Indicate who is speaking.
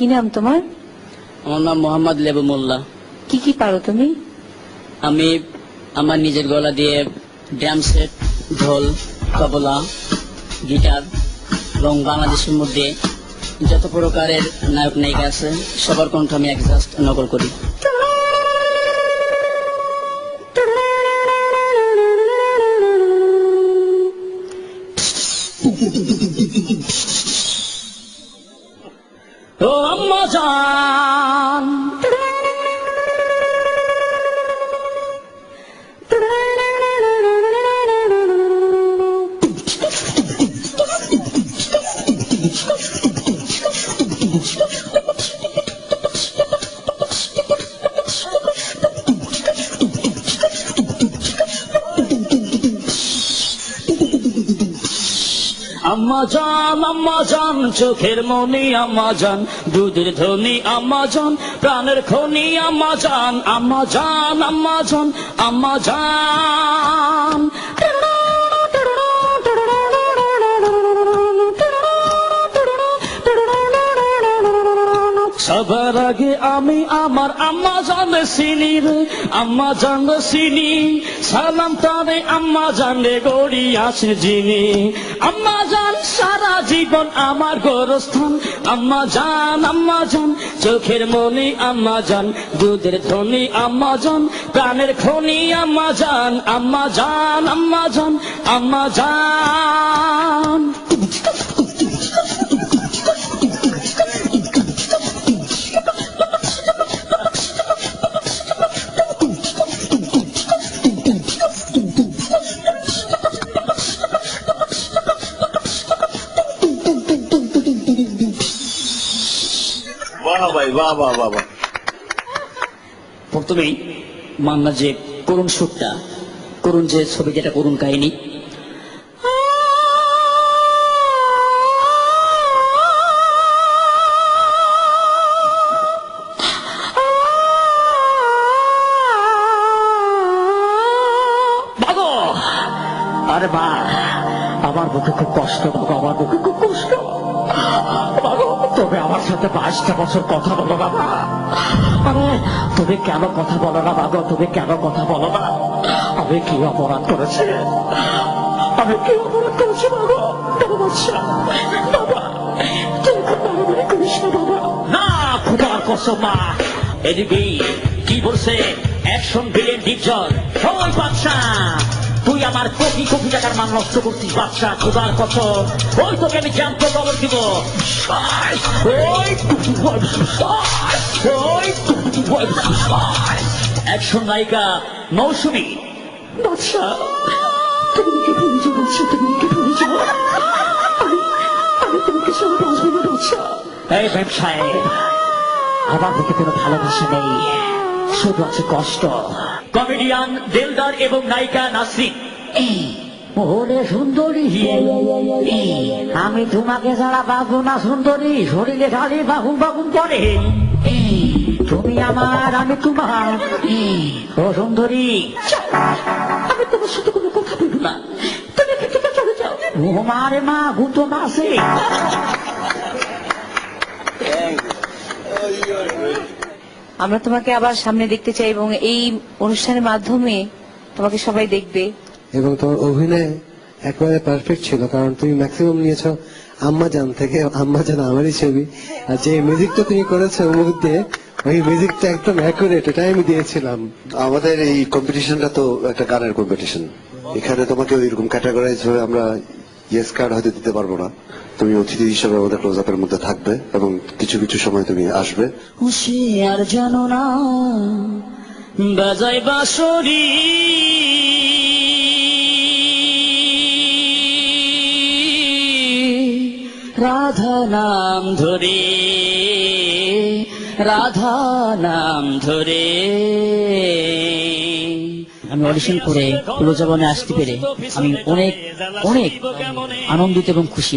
Speaker 1: কি নাম তোমার?
Speaker 2: আমার নাম মোহাম্মদ লেবু মোল্লা।
Speaker 1: কি কি পারো তুমি?
Speaker 2: আমি আমার নিজের গলা দিয়ে ড্রাম সেট, ঢোল, তবলা, গিটার এবং বাংলাদেশের মধ্যে যত প্রকারের নায়ক নায়িকা আছে সবার কণ্ঠ আমি অ্যাডজাস্ট নকল করি। ও আম্মা জান, আম্মা জান চোখের মনি আম্মা জান, দুধের ধনী আম্মা জান, প্রাণের খনি আম্মা জান, আম্মা জান আম্মা জান আম্মা জান। সবার আগে আমি আমার আম্মা জানে চিনি রে, আম্মা জানে চিনি, সালাম তারে আম্মা জানে গড়ি আছে যিনি। আম্মা জান সারা জীবন আমার গোরস্থান, আম্মা জান চোখের মনি আম্মা জান, দুধের ধনী আম্মা জান, প্রাণের খনি আম্মা জান, আম্মা জান আম্মা জান আম্মা জান। প্রথমেই মান্না যে করুণ সুরটা, করুণ যে ছবি, যেটা করুণ কাহিনী, আরে মা আমার বুকে খুব কষ্ট, বাবা আমার বুকে খুব কষ্ট, তবে আমার সাথে 22টা বছর কথা বলো বাবা। আরে তুমি কেন কথা বলো না বাবা, তুমি কেন কথা বলো না? আমি কি অপরাধ করেছি, আমি কি অপরাধ করেছি বাবা? বাবা তুমি খুব বাড়াবাড়ি করিস না বাবা। না খোদার কসম মা, এদিকে কি বলছে অ্যাকশন ভিলেন ডিপজল, ওই বাচ্চা তুই আমার কোটি কোটি টাকার মান নষ্ট করছিস বাচ্চা, খোদার কসম ওই তোকে আমি জানতে খবর দিব। অ্যাকশন নায়িকা মৌসুমী, বাচ্চা তুমি কি ভুলে যাও বাচ্চা, তুমি কি ভুলে যাও, আমি তোমাকে সব বাঁচবো না বাচ্চা। এই ব্যবসায় আমার বুকে কোনো ভালোবাসা নেই, শুধু আছে কষ্ট। কমেডিয়ান দিলদার এবং নায়িকা নাসরিন। ওরে সুন্দরী, আমি তোমাকে ছাড়া বাঁচবো না সুন্দরী, শরীরে খালি বাগুন বাগুন করে, তুমি আমার আমি তোমার। ও সুন্দরী, আমি তোমার সাথে কোনো কথা বলবো না, তুমি এখান থেকে চলে যাও। ও মারে মা ভূতো মাসে।
Speaker 1: আমরা তোমাকে আবার সামনে দেখতে চাই এবং এই অনুষ্ঠানের মাধ্যমে তোমাকে সবাই দেখবে।
Speaker 3: এবং তোমার অভিনয় একেবারে পারফেক্ট ছিল, কারণ তুমি ম্যাক্সিমাম নিয়েছো আম্মা জান থেকে, আম্মা জান আমারই ছবি, আর যে মিউজিকটা তুমি করেছো ওর মধ্যে ওই মিউজিকটা একদম অ্যাকুরেট, এটাই আমি দিয়েছিলাম।
Speaker 4: আমাদের এই কম্পিটিশনটা তো একটা গানের কম্পিটিশন, এখানে তোমাকে ওইরকম ক্যাটাগরাইজ হয়ে আমরা ইয়েস কার্ড হয়তো দিতে পারবো না। তুমি অতিথি হিসেবে আমাদের ক্লোজ আপের মধ্যে থাকবে এবং কিছু কিছু সময় তুমি আসবে।
Speaker 2: হুঁশিয়ার জানো না বাজাই বাঁশরি, রাধা নাম ধরে, রাধা নাম ধরে। আমি অডিশন করে ক্লোজ আপে আসতে পেরে আমি অনেক অনেক আনন্দিত এবং খুশি।